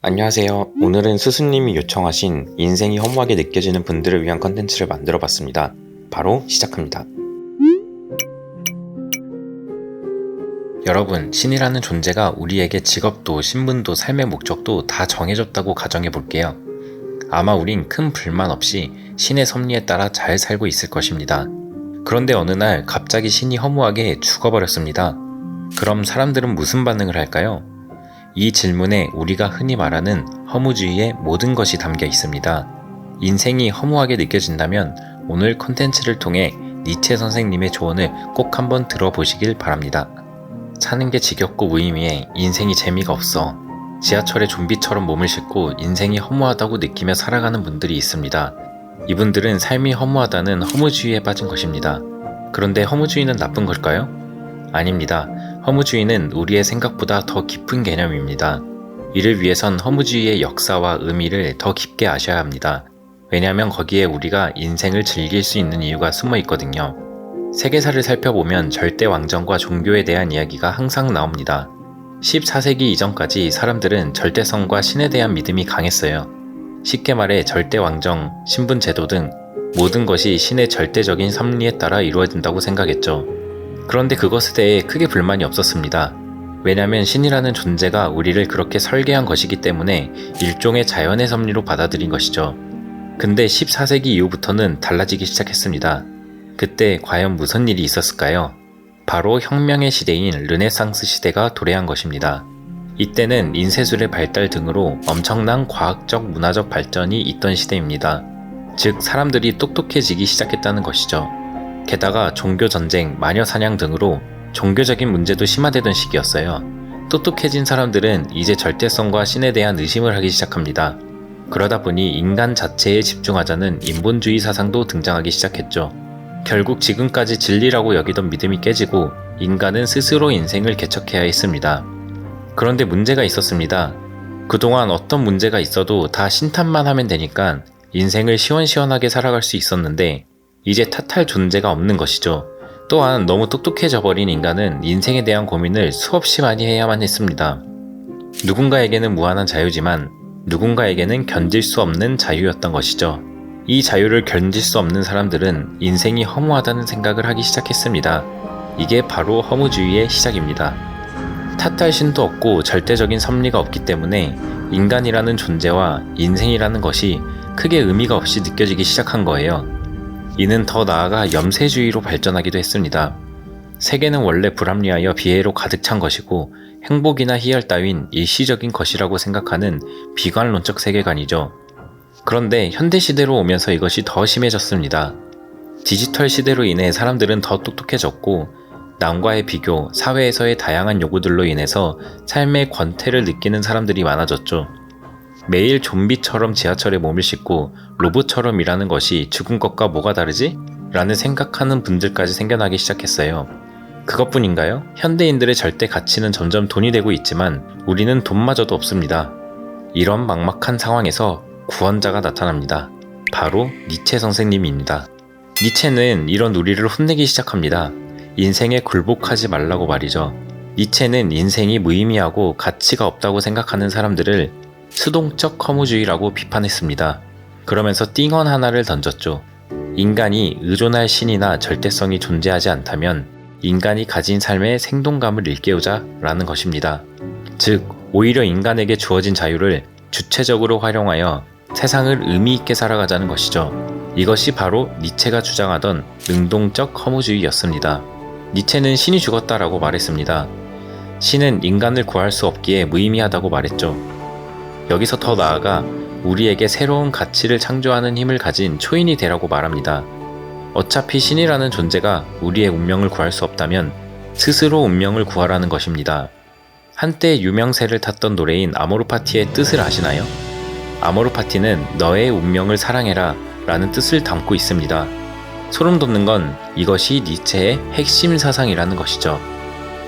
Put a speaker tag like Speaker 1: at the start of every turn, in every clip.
Speaker 1: 안녕하세요. 오늘은 스승님이 요청하신 인생이 허무하게 느껴지는 분들을 위한 컨텐츠를 만들어 봤습니다. 바로 시작합니다. 여러분, 신이라는 존재가 우리에게 직업도 신분도 삶의 목적도 다 정해졌다고 가정해 볼게요. 아마 우린 큰 불만 없이 신의 섭리에 따라 잘 살고 있을 것입니다. 그런데 어느 날 갑자기 신이 허무하게 죽어버렸습니다. 그럼 사람들은 무슨 반응을 할까요? 이 질문에 우리가 흔히 말하는 허무주의의 모든 것이 담겨 있습니다. 인생이 허무하게 느껴진다면 오늘 컨텐츠를 통해 니체 선생님의 조언을 꼭 한번 들어보시길 바랍니다. 사는 게 지겹고 무의미해 인생이 재미가 없어. 지하철에 좀비처럼 몸을 싣고 인생이 허무하다고 느끼며 살아가는 분들이 있습니다. 이분들은 삶이 허무하다는 허무주의에 빠진 것입니다. 그런데 허무주의는 나쁜 걸까요? 아닙니다. 허무주의는 우리의 생각보다 더 깊은 개념입니다. 이를 위해선 허무주의의 역사와 의미를 더 깊게 아셔야 합니다. 왜냐하면 거기에 우리가 인생을 즐길 수 있는 이유가 숨어 있거든요. 세계사를 살펴보면 절대왕정과 종교에 대한 이야기가 항상 나옵니다. 14세기 이전까지 사람들은 절대성과 신에 대한 믿음이 강했어요. 쉽게 말해 절대왕정, 신분제도 등 모든 것이 신의 절대적인 섭리에 따라 이루어진다고 생각했죠. 그런데 그것에 대해 크게 불만이 없었습니다. 왜냐하면 신이라는 존재가 우리를 그렇게 설계한 것이기 때문에 일종의 자연의 섭리로 받아들인 것이죠. 근데 14세기 이후부터는 달라지기 시작했습니다. 그때 과연 무슨 일이 있었을까요? 바로 혁명의 시대인 르네상스 시대가 도래한 것입니다. 이때는 인쇄술의 발달 등으로 엄청난 과학적 문화적 발전이 있던 시대입니다. 즉 사람들이 똑똑해지기 시작했다는 것이죠. 게다가 종교전쟁, 마녀사냥 등으로 종교적인 문제도 심화되던 시기였어요. 똑똑해진 사람들은 이제 절대성과 신에 대한 의심을 하기 시작합니다. 그러다 보니 인간 자체에 집중하자는 인본주의 사상도 등장하기 시작했죠. 결국 지금까지 진리라고 여기던 믿음이 깨지고 인간은 스스로 인생을 개척해야 했습니다. 그런데 문제가 있었습니다. 그동안 어떤 문제가 있어도 다 신탓만 하면 되니까 인생을 시원시원하게 살아갈 수 있었는데 이제 탓할 존재가 없는 것이죠. 또한 너무 똑똑해져 버린 인간은 인생에 대한 고민을 수없이 많이 해야만 했습니다. 누군가에게는 무한한 자유지만 누군가에게는 견딜 수 없는 자유였던 것이죠. 이 자유를 견딜 수 없는 사람들은 인생이 허무하다는 생각을 하기 시작했습니다. 이게 바로 허무주의의 시작입니다. 탓할 신도 없고 절대적인 섭리가 없기 때문에 인간이라는 존재와 인생이라는 것이 크게 의미가 없이 느껴지기 시작한 거예요. 이는 더 나아가 염세주의로 발전하기도 했습니다. 세계는 원래 불합리하여 비애로 가득 찬 것이고 행복이나 희열 따윈 일시적인 것이라고 생각하는 비관론적 세계관이죠. 그런데 현대시대로 오면서 이것이 더 심해졌습니다. 디지털 시대로 인해 사람들은 더 똑똑해졌고 남과의 비교, 사회에서의 다양한 요구들로 인해서 삶의 권태를 느끼는 사람들이 많아졌죠. 매일 좀비처럼 지하철에 몸을 싣고 로봇처럼 일하는 것이 죽은 것과 뭐가 다르지? 라는 생각하는 분들까지 생겨나기 시작했어요. 그것뿐인가요? 현대인들의 절대 가치는 점점 돈이 되고 있지만 우리는 돈마저도 없습니다. 이런 막막한 상황에서 구원자가 나타납니다. 바로 니체 선생님입니다. 니체는 이런 우리를 혼내기 시작합니다. 인생에 굴복하지 말라고 말이죠. 니체는 인생이 무의미하고 가치가 없다고 생각하는 사람들을 수동적 허무주의라고 비판했습니다. 그러면서 띵언 하나를 던졌죠. 인간이 의존할 신이나 절대성이 존재하지 않다면 인간이 가진 삶의 생동감을 일깨우자 라는 것입니다. 즉, 오히려 인간에게 주어진 자유를 주체적으로 활용하여 세상을 의미있게 살아가자는 것이죠. 이것이 바로 니체가 주장하던 능동적 허무주의였습니다. 니체는 신이 죽었다라고 말했습니다. 신은 인간을 구할 수 없기에 무의미하다고 말했죠. 여기서 더 나아가 우리에게 새로운 가치를 창조하는 힘을 가진 초인이 되라고 말합니다. 어차피 신이라는 존재가 우리의 운명을 구할 수 없다면 스스로 운명을 구하라는 것입니다. 한때 유명세를 탔던 노래인 아모르파티의 뜻을 아시나요? 아모르파티는 너의 운명을 사랑해라 라는 뜻을 담고 있습니다. 소름 돋는 건 이것이 니체의 핵심 사상이라는 것이죠.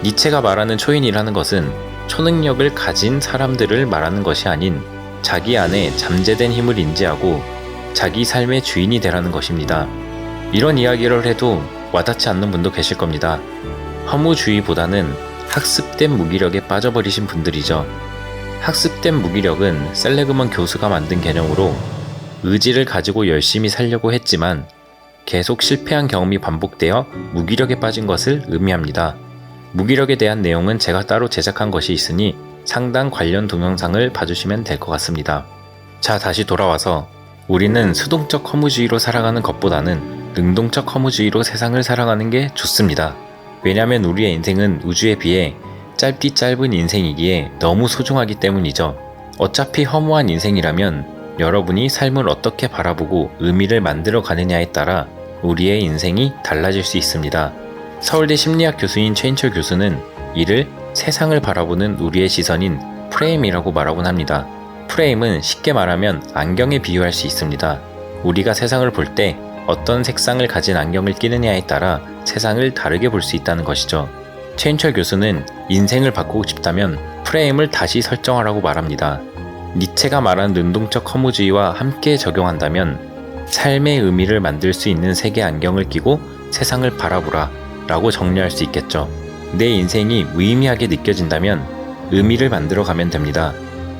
Speaker 1: 니체가 말하는 초인이라는 것은 초능력을 가진 사람들을 말하는 것이 아닌 자기 안에 잠재된 힘을 인지하고 자기 삶의 주인이 되라는 것입니다. 이런 이야기를 해도 와닿지 않는 분도 계실 겁니다. 허무주의보다는 학습된 무기력에 빠져버리신 분들이죠. 학습된 무기력은 셀레그먼 교수가 만든 개념으로 의지를 가지고 열심히 살려고 했지만 계속 실패한 경험이 반복되어 무기력에 빠진 것을 의미합니다. 무기력에 대한 내용은 제가 따로 제작한 것이 있으니 상당 관련 동영상을 봐주시면 될 것 같습니다. 자, 다시 돌아와서 우리는 수동적 허무주의로 살아가는 것보다는 능동적 허무주의로 세상을 살아가는 게 좋습니다. 왜냐하면 우리의 인생은 우주에 비해 짧디 짧은 인생이기에 너무 소중하기 때문이죠. 어차피 허무한 인생이라면 여러분이 삶을 어떻게 바라보고 의미를 만들어 가느냐에 따라 우리의 인생이 달라질 수 있습니다. 서울대 심리학 교수인 최인철 교수는 이를 세상을 바라보는 우리의 시선인 프레임이라고 말하곤 합니다. 프레임은 쉽게 말하면 안경에 비유할 수 있습니다. 우리가 세상을 볼 때 어떤 색상을 가진 안경을 끼느냐에 따라 세상을 다르게 볼 수 있다는 것이죠. 최인철 교수는 인생을 바꾸고 싶다면 프레임을 다시 설정하라고 말합니다. 니체가 말한 능동적 허무주의와 함께 적용한다면 삶의 의미를 만들 수 있는 색의 안경을 끼고 세상을 바라보라 라고 정리할 수 있겠죠. 내 인생이 무의미하게 느껴진다면 의미를 만들어 가면 됩니다.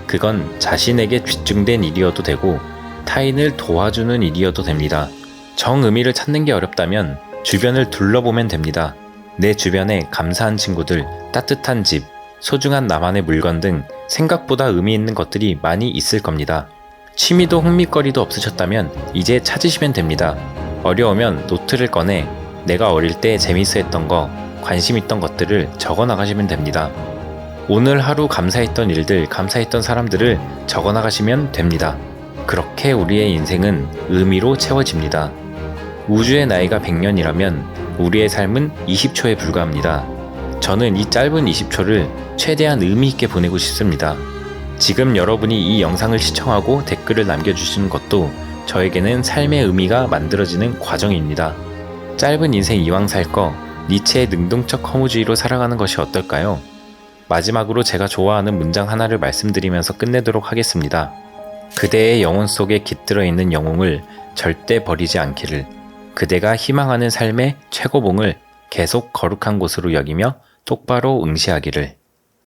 Speaker 1: 그건 자신에게 집중된 일이어도 되고 타인을 도와주는 일이어도 됩니다. 정의미를 찾는 게 어렵다면 주변을 둘러보면 됩니다. 내 주변에 감사한 친구들, 따뜻한 집, 소중한 나만의 물건 등 생각보다 의미 있는 것들이 많이 있을 겁니다. 취미도 흥미거리도 없으셨다면 이제 찾으시면 됩니다. 어려우면 노트를 꺼내 내가 어릴 때 재밌어 했던 거, 관심 있던 것들을 적어 나가시면 됩니다. 오늘 하루 감사했던 일들, 감사했던 사람들을 적어 나가시면 됩니다. 그렇게 우리의 인생은 의미로 채워집니다. 우주의 나이가 100년이라면 우리의 삶은 20초에 불과합니다. 저는 이 짧은 20초를 최대한 의미 있게 보내고 싶습니다. 지금 여러분이 이 영상을 시청하고 댓글을 남겨주시는 것도 저에게는 삶의 의미가 만들어지는 과정입니다. 짧은 인생 이왕 살 거 니체의 능동적 허무주의로 살아가는 것이 어떨까요? 마지막으로 제가 좋아하는 문장 하나를 말씀드리면서 끝내도록 하겠습니다. 그대의 영혼 속에 깃들어 있는 영웅을 절대 버리지 않기를, 그대가 희망하는 삶의 최고봉을 계속 거룩한 곳으로 여기며 똑바로 응시하기를.